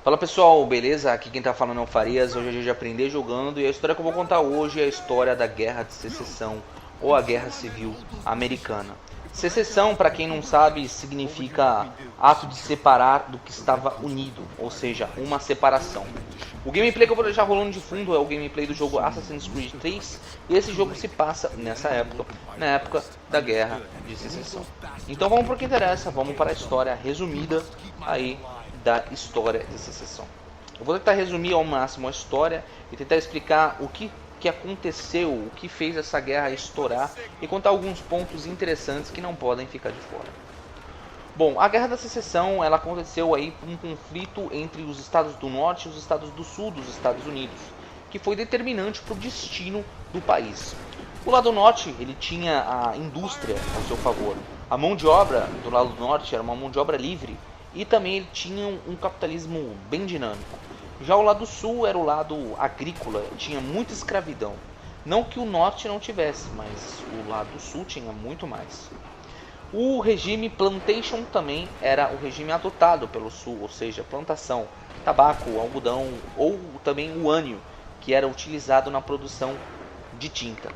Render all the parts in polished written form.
Fala pessoal, beleza? Aqui quem tá falando é o Farias. Hoje é dia de aprender jogando e a história que eu vou contar hoje é a história da Guerra de Secessão ou a Guerra Civil Americana. Secessão, para quem não sabe, significa ato de separar do que estava unido, ou seja, uma separação. O gameplay que eu vou deixar rolando de fundo é o gameplay do jogo Assassin's Creed 3 e esse jogo se passa nessa época, na época da Guerra de Secessão. Então vamos para o que interessa, vamos para a história resumida aí da história de Secessão. Eu vou tentar resumir ao máximo a história e tentar explicar o que aconteceu, o que fez essa guerra estourar e contar alguns pontos interessantes que não podem ficar de fora. Bom, a Guerra da Secessão ela aconteceu aí por um conflito entre os estados do norte e os estados do sul dos Estados Unidos, que foi determinante para o destino do país. O lado norte ele tinha a indústria ao seu favor. A mão de obra do lado norte era uma mão de obra livre e também ele tinha um capitalismo bem dinâmico. Já o lado sul era o lado agrícola, tinha muita escravidão. Não que o norte não tivesse, mas o lado sul tinha muito mais. O regime plantation também era o regime adotado pelo sul, ou seja, plantação, tabaco, algodão ou também o ânio, que era utilizado na produção de tinta.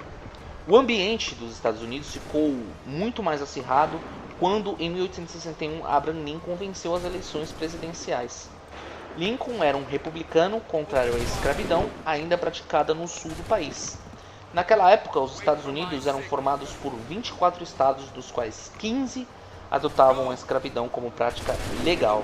O ambiente dos Estados Unidos ficou muito mais acirrado quando, em 1861, Abraham Lincoln venceu as eleições presidenciais. Lincoln era um republicano contrário à escravidão, ainda praticada no sul do país. Naquela época, os Estados Unidos eram formados por 24 estados, dos quais 15 adotavam a escravidão como prática legal.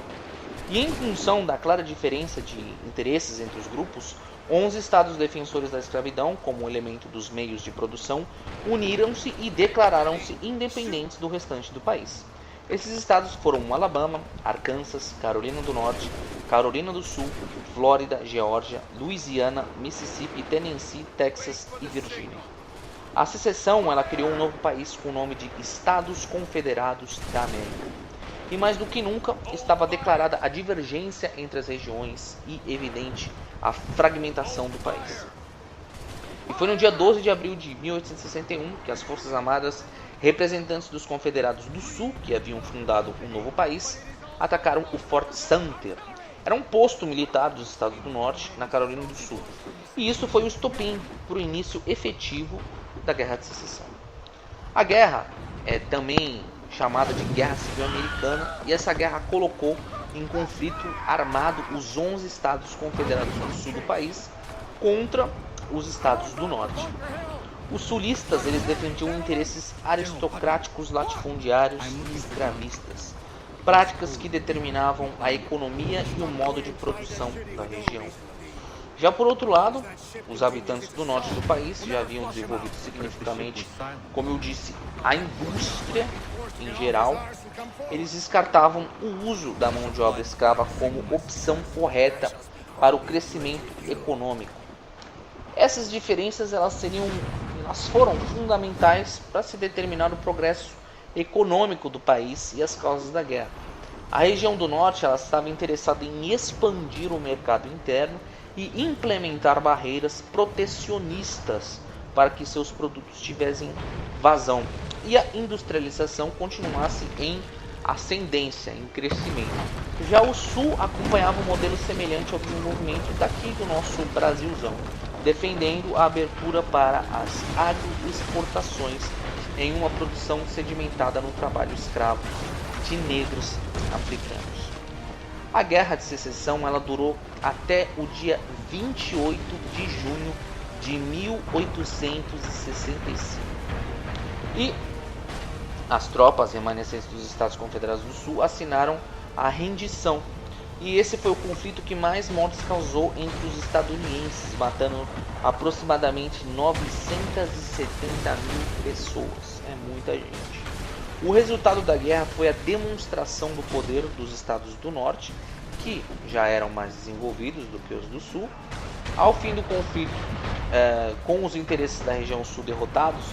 E em função da clara diferença de interesses entre os grupos, 11 estados defensores da escravidão, como elemento dos meios de produção, uniram-se e declararam-se independentes do restante do país. Esses estados foram Alabama, Arkansas, Carolina do Norte, Carolina do Sul, Flórida, Geórgia, Louisiana, Mississippi, Tennessee, Texas e Virgínia. A secessão ela criou um novo país com o nome de Estados Confederados da América. E mais do que nunca estava declarada a divergência entre as regiões e evidente a fragmentação do país. E foi no dia 12 de abril de 1861 que as Forças Armadas, representantes dos Confederados do Sul, que haviam fundado um novo país, atacaram o Fort Sumter. Era um posto militar dos Estados do Norte, na Carolina do Sul. E isso foi o estopim para o início efetivo da Guerra de Secessão. A guerra é também chamada de Guerra Civil Americana, e essa guerra colocou em conflito armado os 11 estados confederados do sul do país contra os estados do norte. Os sulistas eles defendiam interesses aristocráticos, latifundiários e escravistas, práticas que determinavam a economia e o modo de produção da região. Já por outro lado, os habitantes do norte do país já haviam desenvolvido significativamente, como eu disse, a indústria em geral. Eles descartavam o uso da mão de obra escrava como opção correta para o crescimento econômico. Essas diferenças elas foram fundamentais para se determinar o progresso econômico do país e as causas da guerra. A região do norte ela estava interessada em expandir o mercado interno e implementar barreiras protecionistas para que seus produtos tivessem vazão e a industrialização continuasse em ascendência, em crescimento. Já o sul acompanhava um modelo semelhante ao desenvolvimento daqui do nosso Brasilzão, defendendo a abertura para as agroexportações em uma produção sedimentada no trabalho escravo de negros africanos. A Guerra de Secessão ela durou até o dia 28 de junho de 1865. E as tropas remanescentes dos Estados Confederados do Sul assinaram a rendição. E esse foi o conflito que mais mortes causou entre os estadunidenses, matando aproximadamente 970 mil pessoas. É muita gente. O resultado da guerra foi a demonstração do poder dos estados do norte, que já eram mais desenvolvidos do que os do sul. Ao fim do conflito, com os interesses da região sul derrotados,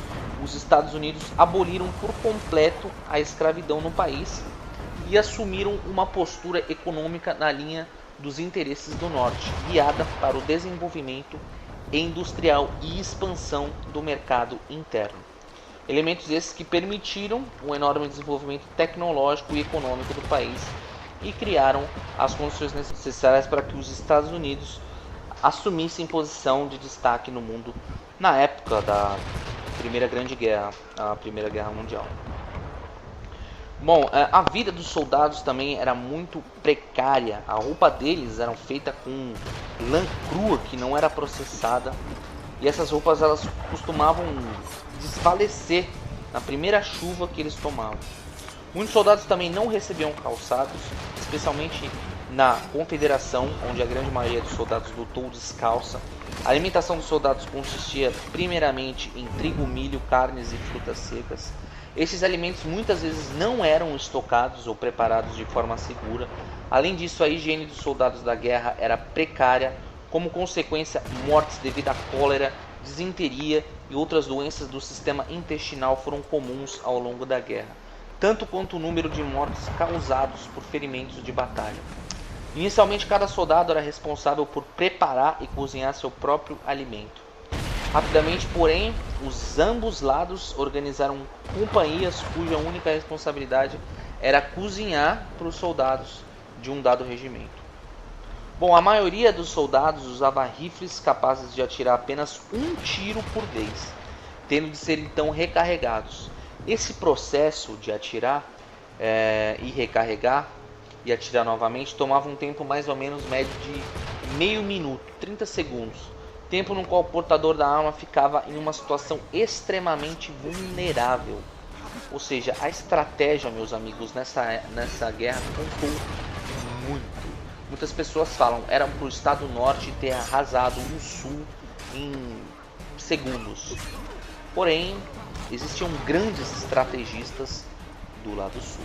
os Estados Unidos aboliram por completo a escravidão no país e assumiram uma postura econômica na linha dos interesses do norte, guiada para o desenvolvimento industrial e expansão do mercado interno. Elementos esses que permitiram o enorme desenvolvimento tecnológico e econômico do país e criaram as condições necessárias para que os Estados Unidos assumissem posição de destaque no mundo na época da Primeira Grande Guerra, a Primeira Guerra Mundial. Bom, a vida dos soldados também era muito precária. A roupa deles era feita com lã crua que não era processada, e essas roupas elas costumavam desfalecer na primeira chuva que eles tomavam. Muitos soldados também não recebiam calçados, especialmente na Confederação, onde a grande maioria dos soldados lutou descalça. A alimentação dos soldados consistia primeiramente em trigo, milho, carnes e frutas secas. Esses alimentos muitas vezes não eram estocados ou preparados de forma segura. Além disso, a higiene dos soldados da guerra era precária, como consequência, mortes devido à cólera, disenteria e outras doenças do sistema intestinal foram comuns ao longo da guerra, tanto quanto o número de mortes causados por ferimentos de batalha. Inicialmente, cada soldado era responsável por preparar e cozinhar seu próprio alimento. Rapidamente, porém, ambos lados organizaram companhias cuja única responsabilidade era cozinhar para os soldados de um dado regimento. Bom, a maioria dos soldados usava rifles capazes de atirar apenas um tiro por vez, tendo de ser então recarregados. Esse processo de atirar e recarregar e atirar novamente tomava um tempo mais ou menos médio de meio minuto, 30 segundos. Tempo no qual o portador da arma ficava em uma situação extremamente vulnerável. Ou seja, a estratégia, meus amigos, nessa guerra contou muito. Muitas pessoas falam, era para o Estado Norte ter arrasado o Sul em segundos. Porém, existiam grandes estrategistas do lado Sul.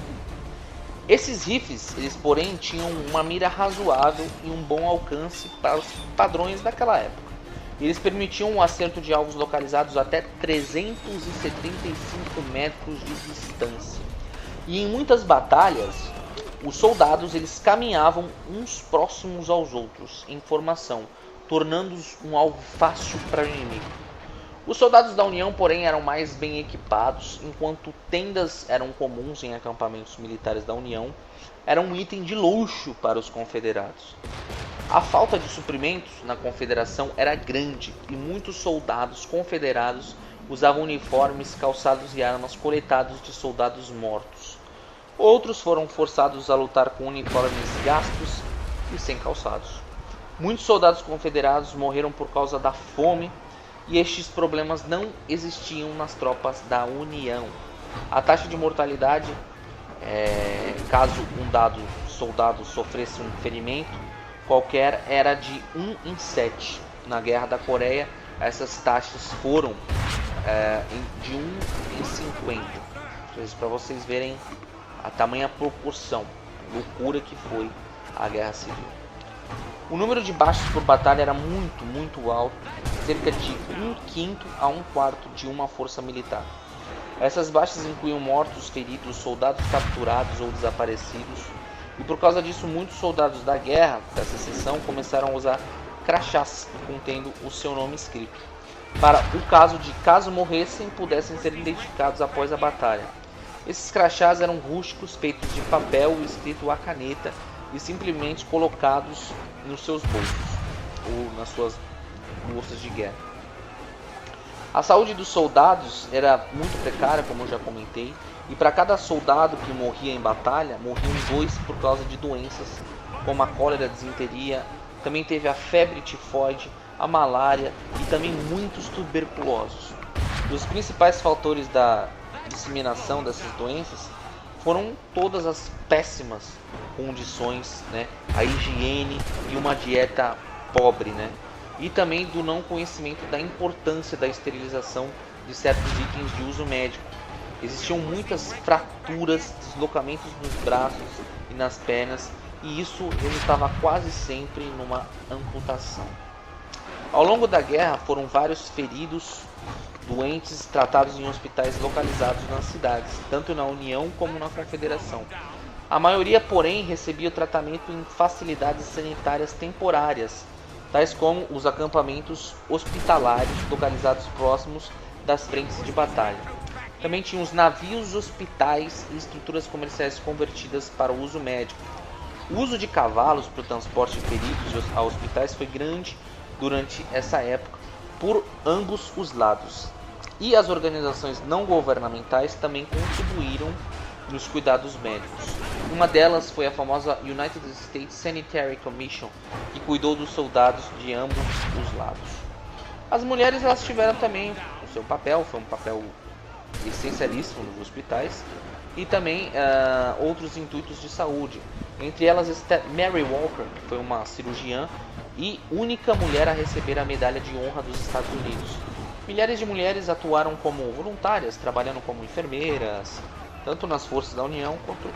Esses rifles, eles porém tinham uma mira razoável e um bom alcance para os padrões daquela época. Eles permitiam um acerto de alvos localizados até 375 metros de distância. E em muitas batalhas, os soldados eles caminhavam uns próximos aos outros em formação, tornando-os um alvo fácil para o inimigo. Os soldados da União, porém, eram mais bem equipados, enquanto tendas eram comuns em acampamentos militares da União, era um item de luxo para os confederados. A falta de suprimentos na Confederação era grande e muitos soldados confederados usavam uniformes, calçados e armas coletados de soldados mortos. Outros foram forçados a lutar com uniformes gastos e sem calçados. Muitos soldados confederados morreram por causa da fome e estes problemas não existiam nas tropas da União. A taxa de mortalidade, caso um dado soldado sofresse um ferimento qualquer, era de 1 em 7. Na Guerra da Coreia, essas taxas foram de 1 em 50. Para vocês verem a tamanha proporção, a loucura que foi a Guerra Civil. O número de baixas por batalha era muito alto, cerca de 1/5 a 1/4 de uma força militar. Essas baixas incluíam mortos, feridos, soldados capturados ou desaparecidos, e por causa disso muitos soldados da Guerra da Secessão começaram a usar crachás contendo o seu nome escrito, para o caso de, caso morressem, pudessem ser identificados após a batalha. Esses crachás eram rústicos, feitos de papel e escrito à caneta e simplesmente colocados nos seus bolsos ou nas suas bolsas de guerra. A saúde dos soldados era muito precária, como eu já comentei, e para cada soldado que morria em batalha, morriam 2 por causa de doenças como a cólera, a disenteria, também teve a febre tifoide, a malária e também muitos tuberculosos. Os principais fatores da disseminação dessas doenças foram todas as péssimas condições, a higiene e uma dieta pobre, e também do não conhecimento da importância da esterilização de certos itens de uso médico. Existiam muitas fraturas, deslocamentos nos braços e nas pernas, e isso resultava quase sempre numa amputação. Ao longo da guerra foram vários feridos, doentes tratados em hospitais localizados nas cidades, tanto na União como na Confederação. A maioria, porém, recebia o tratamento em facilidades sanitárias temporárias, tais como os acampamentos hospitalares localizados próximos das frentes de batalha. Também tinha os navios, hospitais e estruturas comerciais convertidas para o uso médico. O uso de cavalos para o transporte de feridos a hospitais foi grande durante essa época por ambos os lados. E as organizações não governamentais também contribuíram nos cuidados médicos. Uma delas foi a famosa United States Sanitary Commission, que cuidou dos soldados de ambos os lados. As mulheres elas tiveram também o seu papel, foi um papel essencialíssimo nos hospitais, e também outros intuitos de saúde. Entre elas Mary Walker, que foi uma cirurgiã e única mulher a receber a medalha de honra dos Estados Unidos. Milhares de mulheres atuaram como voluntárias, trabalhando como enfermeiras, tanto nas forças da União quanto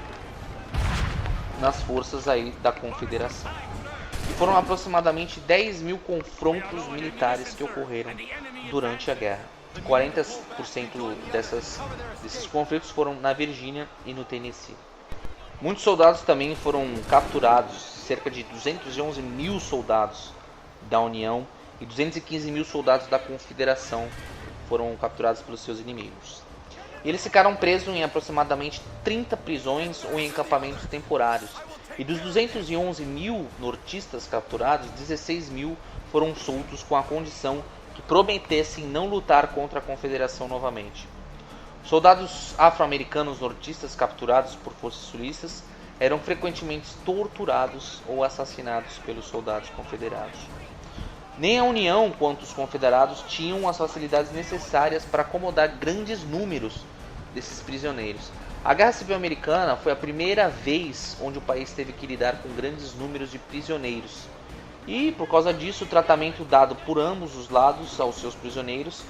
nas forças aí da Confederação. E foram aproximadamente 10 mil confrontos militares que ocorreram durante a guerra. 40% desses conflitos foram na Virgínia e no Tennessee. Muitos soldados também foram capturados, cerca de 211 mil soldados da União e 215 mil soldados da Confederação foram capturados pelos seus inimigos. E eles ficaram presos em aproximadamente 30 prisões ou em acampamentos temporários. E dos 211 mil nortistas capturados, 16 mil foram soltos com a condição que prometessem não lutar contra a Confederação novamente. Soldados afro-americanos nortistas capturados por forças sulistas eram frequentemente torturados ou assassinados pelos soldados confederados. Nem a União quanto os confederados tinham as facilidades necessárias para acomodar grandes números desses prisioneiros. A Guerra Civil Americana foi a primeira vez onde o país teve que lidar com grandes números de prisioneiros. E, por causa disso, o tratamento dado por ambos os lados aos seus prisioneiros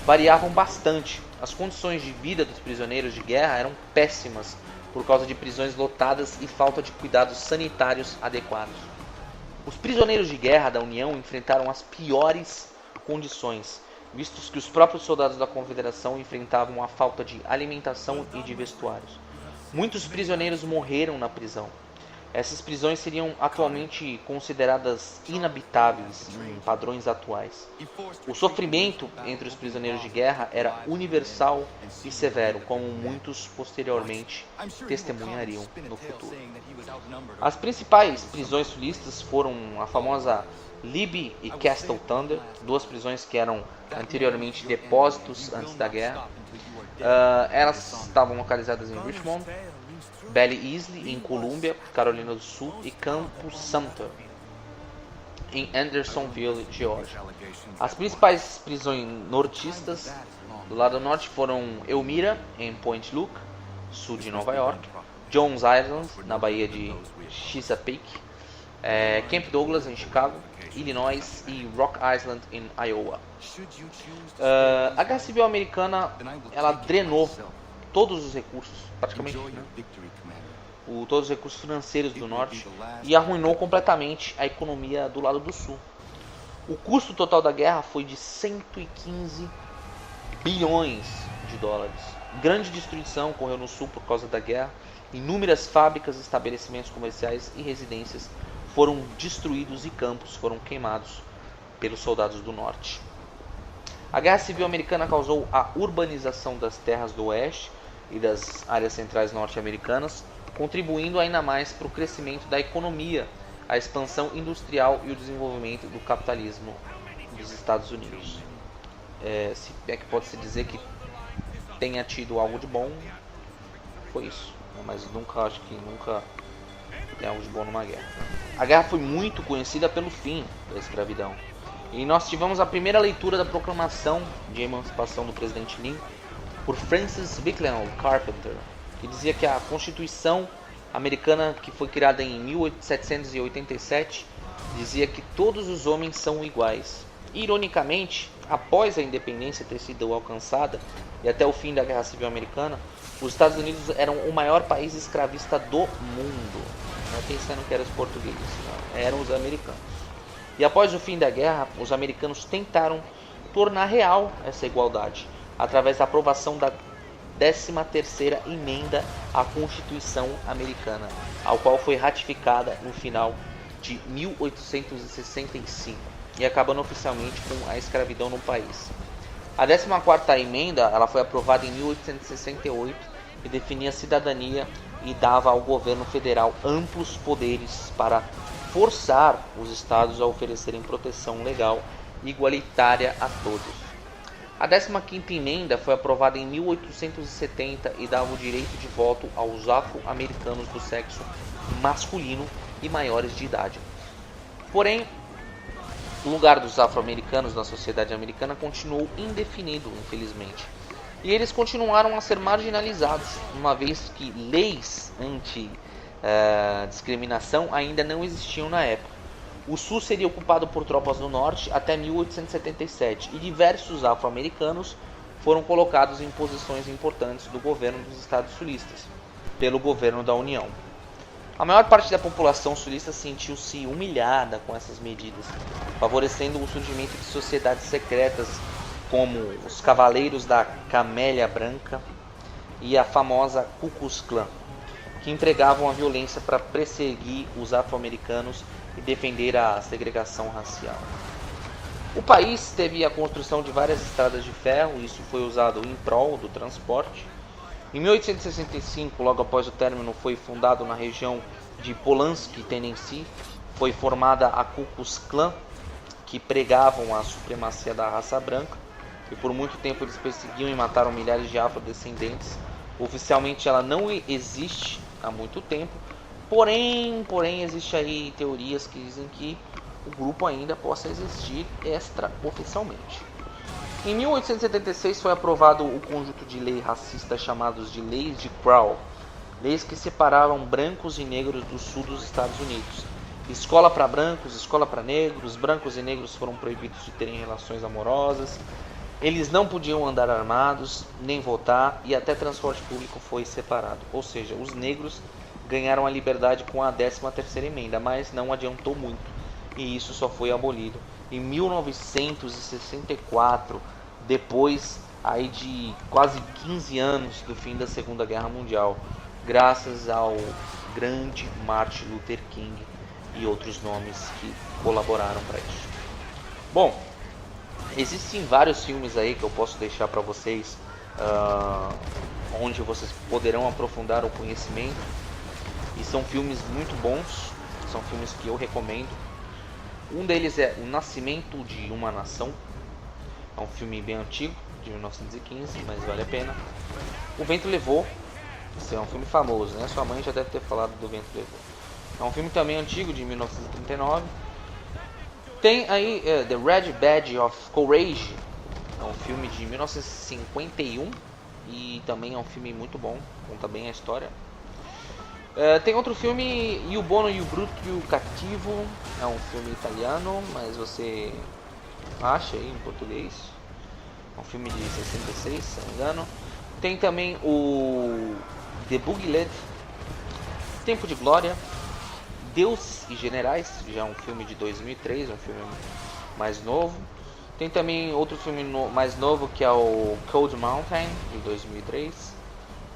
variavam bastante. As condições de vida dos prisioneiros de guerra eram péssimas, por causa de prisões lotadas e falta de cuidados sanitários adequados. Os prisioneiros de guerra da União enfrentaram as piores condições, vistos que os próprios soldados da Confederação enfrentavam a falta de alimentação e de vestuários. Muitos prisioneiros morreram na prisão. Essas prisões seriam atualmente consideradas inabitáveis em padrões atuais. O sofrimento entre os prisioneiros de guerra era universal e severo, como muitos posteriormente testemunhariam no futuro. As principais prisões sulistas foram a famosa Libby e Castle Thunder, duas prisões que eram anteriormente depósitos antes da guerra. Elas estavam localizadas em Richmond, Belly Easley em Columbia, Carolina do Sul, e Camp Sumter em Andersonville, Geórgia. As principais prisões nortistas do lado norte foram Elmira em Point Luke, sul de Nova York, Jones Island na Baía de Chesapeake, Camp Douglas em Chicago, Illinois e Rock Island em Iowa. A Guerra Civil Americana ela drenou todos os recursos, praticamente, todos os recursos financeiros do norte e arruinou completamente a economia do lado do sul. O custo total da guerra foi de 115 bilhões de dólares. Grande destruição ocorreu no sul por causa da guerra. Inúmeras fábricas, estabelecimentos comerciais e residências foram destruídos e campos foram queimados pelos soldados do norte. A Guerra Civil Americana causou a urbanização das terras do oeste e das áreas centrais norte-americanas, contribuindo ainda mais para o crescimento da economia, a expansão industrial e o desenvolvimento do capitalismo dos Estados Unidos. Se é que pode-se dizer que tenha tido algo de bom, foi isso. Mas acho que nunca tem algo de bom numa guerra. A guerra foi muito conhecida pelo fim da escravidão. E nós tivemos a primeira leitura da proclamação de emancipação do presidente Lincoln por Francis Bicknell Carpenter, que dizia que a Constituição americana, que foi criada em 1787, dizia que todos os homens são iguais. Ironicamente, após a independência ter sido alcançada e até o fim da Guerra Civil Americana, os Estados Unidos eram o maior país escravista do mundo. Não pensando que eram os portugueses, não, eram os americanos. E após o fim da guerra, os americanos tentaram tornar real essa igualdade, através da aprovação da 13ª emenda à Constituição Americana, ao qual foi ratificada no final de 1865 e acabando oficialmente com a escravidão no país. A 14ª emenda ela foi aprovada em 1868 e definia cidadania e dava ao governo federal amplos poderes para forçar os estados a oferecerem proteção legal igualitária a todos. A 15ª emenda foi aprovada em 1870 e dava o direito de voto aos afro-americanos do sexo masculino e maiores de idade. Porém, o lugar dos afro-americanos na sociedade americana continuou indefinido, infelizmente. E eles continuaram a ser marginalizados, uma vez que leis anti-discriminação ainda não existiam na época. O sul seria ocupado por tropas do norte até 1877 e diversos afro-americanos foram colocados em posições importantes do governo dos estados sulistas, pelo governo da União. A maior parte da população sulista sentiu-se humilhada com essas medidas, favorecendo o surgimento de sociedades secretas como os Cavaleiros da Camélia Branca e a famosa Ku Klux Klan, que empregavam a violência para perseguir os afro-americanos e defender a segregação racial. O país teve a construção de várias estradas de ferro, e isso foi usado em prol do transporte. Em 1865, logo após o término, foi fundado na região de Pulaski, Tennessee, foi formada a Ku Klux Klan, que pregavam a supremacia da raça branca, e por muito tempo eles perseguiam e mataram milhares de afrodescendentes. Oficialmente ela não existe há muito tempo, porém existe aí teorias que dizem que o grupo ainda possa existir extraoficialmente. Em 1876 foi aprovado o conjunto de leis racistas chamados de Leis de Crow, leis que separavam brancos e negros do sul dos Estados Unidos. Escola para brancos, escola para negros, brancos e negros foram proibidos de terem relações amorosas, eles não podiam andar armados, nem votar, e até transporte público foi separado. Ou seja, os negros ganharam a liberdade com a 13ª emenda, mas não adiantou muito, e isso só foi abolido em 1964, depois aí de quase 15 anos do fim da Segunda Guerra Mundial, graças ao grande Martin Luther King e outros nomes que colaboraram para isso. Bom, existem vários filmes aí que eu posso deixar para vocês, onde vocês poderão aprofundar o conhecimento, e são filmes muito bons, são filmes que eu recomendo. Um deles é O Nascimento de uma Nação, é um filme bem antigo, de 1915, mas vale a pena. O Vento Levou, esse é um filme famoso, né? Sua mãe já deve ter falado do Vento Levou. É um filme também antigo, de 1939. Tem aí The Red Badge of Courage, é um filme de 1951 e também é um filme muito bom, conta bem a história. Tem outro filme, Il Buono, il Brutto e o Cattivo, é um filme italiano, mas você acha aí em português. É um filme de 66, se não me engano. Tem também o The Buglet, Tempo de Glória, Deus e Generais, já é um filme de 2003, um filme mais novo. Tem também outro filme mais novo que é o Cold Mountain, de 2003.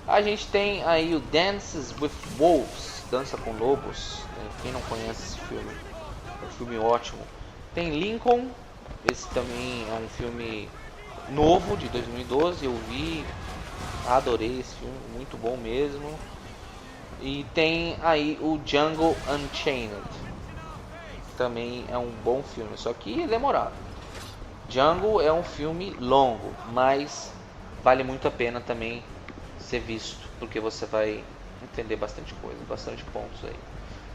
A gente tem aí o Dances with Wolves, Dança com Lobos, quem não conhece esse filme, é um filme ótimo. Tem Lincoln, esse também é um filme novo, de 2012, eu vi, adorei esse filme, muito bom mesmo. E tem aí o Django Unchained, também é um bom filme, só que é demorado. Django é um filme longo, mas vale muito a pena também ser visto, porque você vai entender bastante coisa, bastante pontos aí.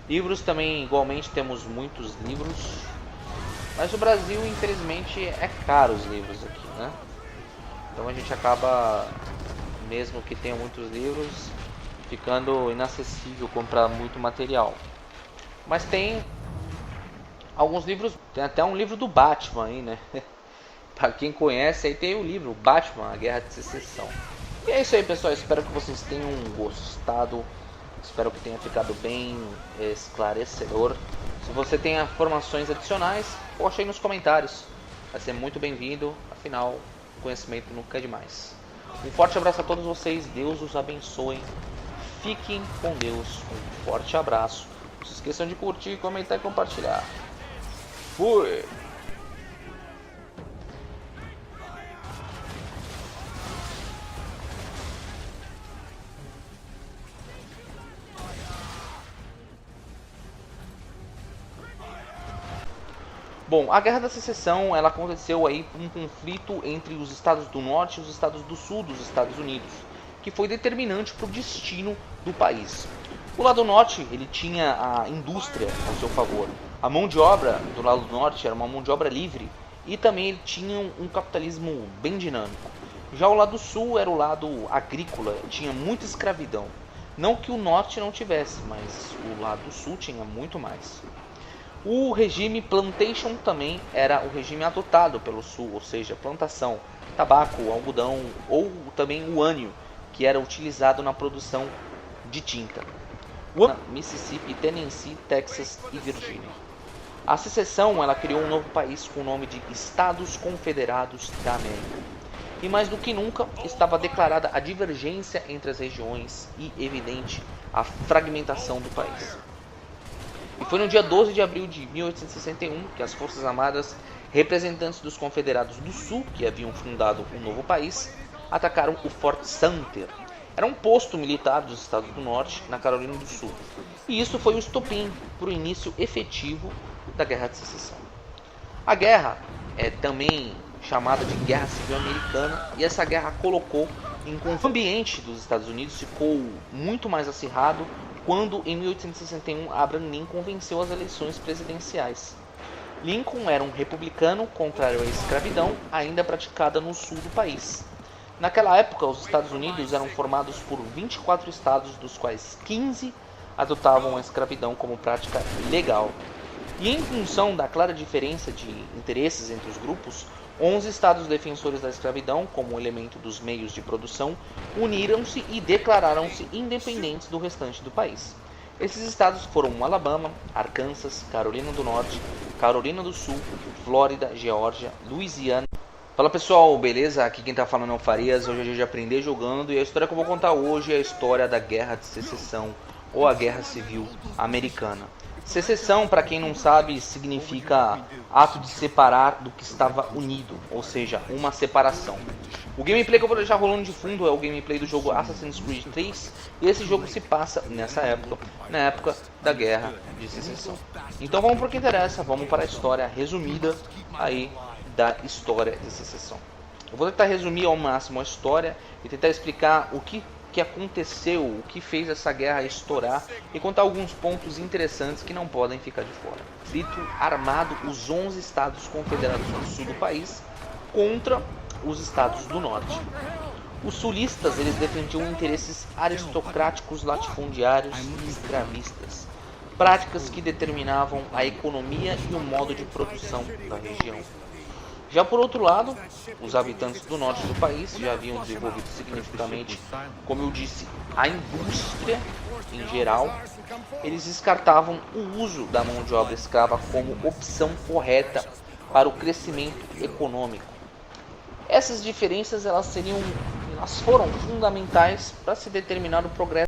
Livros também, igualmente, temos muitos livros, mas no Brasil, infelizmente, é caro os livros aqui, né? Então a gente acaba, mesmo que tenha muitos livros, ficando inacessível comprar muito material. Mas tem alguns livros, tem até um livro do Batman aí, né? Para quem conhece, aí tem o livro Batman, A Guerra de Secessão. E é isso aí, pessoal, espero que vocês tenham gostado, espero que tenha ficado bem esclarecedor. Se você tem informações adicionais, poste aí nos comentários, vai ser muito bem-vindo, afinal, conhecimento nunca é demais. Um forte abraço a todos vocês, Deus os abençoe, fiquem com Deus, um forte abraço, não se esqueçam de curtir, comentar e compartilhar. Fui! Bom, a Guerra da Secessão, ela aconteceu aí um conflito entre os estados do norte e os estados do sul dos Estados Unidos, que foi determinante para o destino do país. O lado norte, ele tinha a indústria a seu favor. A mão de obra do lado norte era uma mão de obra livre e também ele tinha um capitalismo bem dinâmico. Já o lado sul era o lado agrícola, tinha muita escravidão. Não que o norte não tivesse, mas o lado sul tinha muito mais. O regime plantation também era o regime adotado pelo sul, ou seja, plantação, tabaco, algodão ou também o ânio, que era utilizado na produção de tinta. Mississippi, Tennessee, Texas e Virgínia. A secessão, ela criou um novo país com o nome de Estados Confederados da América. E mais do que nunca, estava declarada a divergência entre as regiões e evidente a fragmentação do país. E foi no dia 12 de abril de 1861 que as Forças Armadas, representantes dos Confederados do Sul, que haviam fundado um novo país, atacaram o Fort Sumter. Era um posto militar dos Estados do Norte, na Carolina do Sul. E isso foi o estopim para o início efetivo da Guerra de Secessão. A guerra é também chamada de Guerra Civil Americana, e essa guerra colocou em o ambiente dos Estados Unidos ficou muito mais acirrado quando, em 1861, Abraham Lincoln venceu as eleições presidenciais. Lincoln era um republicano contrário à escravidão, ainda praticada no sul do país. Naquela época, os Estados Unidos eram formados por 24 estados, dos quais 15 adotavam a escravidão como prática legal. E em função da clara diferença de interesses entre os grupos, 11 estados defensores da escravidão, como elemento dos meios de produção, uniram-se e declararam-se independentes do restante do país. Esses estados foram Alabama, Arkansas, Carolina do Norte, Carolina do Sul, Flórida, Geórgia, Louisiana. Fala pessoal, beleza? Aqui quem tá falando é o Farias. Hoje é dia de aprender jogando, e a história que eu vou contar hoje é a história da Guerra de Secessão, ou a Guerra Civil Americana. Secessão, para quem não sabe, significa ato de separar do que estava unido, ou seja, uma separação. O gameplay que eu vou deixar rolando de fundo é o gameplay do jogo Assassin's Creed 3, e esse jogo se passa nessa época, na época da Guerra de Secessão. Então vamos para o que interessa, vamos para a história resumida aí da história de Secessão. Eu vou tentar resumir ao máximo a história e tentar explicar o que aconteceu, o que fez essa guerra estourar e contar alguns pontos interessantes que não podem ficar de fora. Conflito armado os 11 estados confederados do sul do país contra os estados do norte. Os sulistas, eles defendiam interesses aristocráticos, latifundiários e escravistas, práticas que determinavam a economia e o modo de produção da região. Já por outro lado, os habitantes do norte do país já haviam desenvolvido significativamente, como eu disse, a indústria em geral. Eles descartavam o uso da mão de obra escrava como opção correta para o crescimento econômico. Essas diferenças elas foram fundamentais para se determinar o progresso